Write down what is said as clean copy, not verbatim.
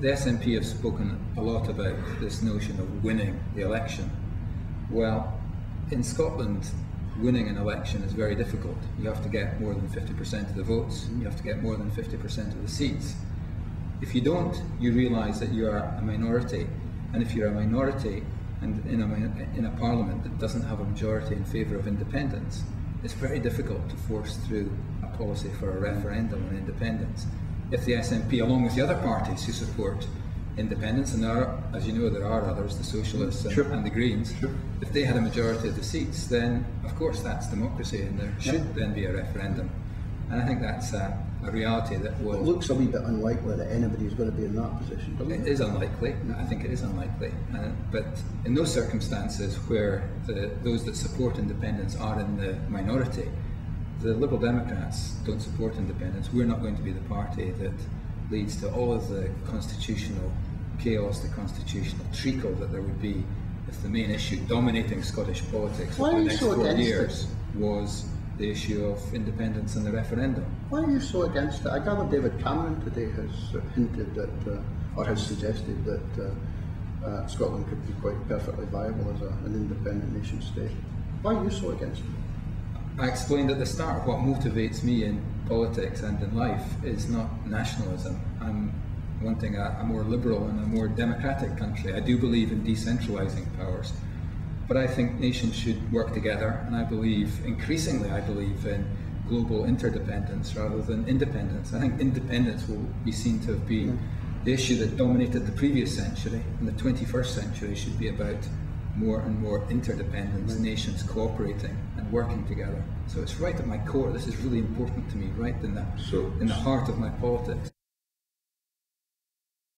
the SNP have spoken a lot about this notion of winning the election. Well, in Scotland, winning an election is very difficult. You have to get more than 50% of the votes, you have to get more than 50% of the seats. If you don't, you realise that you are a minority, and if you're a minority and in a parliament that doesn't have a majority in favour of independence, it's very difficult to force through a policy for a referendum on independence. If the SNP, along with the other parties who support independence, and there are, as you know, there are others, the Socialists and the Greens, if they had a majority of the seats, then of course that's democracy, and there should then be a referendum. And I think that's a reality that will... It looks a wee bit unlikely that anybody's going to be in that position, doesn't it? It is unlikely. I think it is unlikely. But in those circumstances where those that support independence are in the minority, the Liberal Democrats don't support independence. We're not going to be the party that leads to all of the constitutional chaos, the constitutional treacle that there would be if the main issue dominating Scottish politics for the next 4 years was the issue of independence and the referendum. Why are you so against it? I gather David Cameron today has hinted that, or has suggested that Scotland could be quite perfectly viable as an independent nation state. Why are you so against it? I explained at the start what motivates me in politics and in life is not nationalism. I'm wanting a more liberal and a more democratic country. I do believe in decentralising powers, but I think nations should work together, and increasingly I believe in global interdependence rather than independence. I think independence will be seen to have been the issue that dominated the previous century, and the 21st century should be about more and more interdependence, nations cooperating and working together. So it's right at my core. This is really important to me, right in the heart of my politics.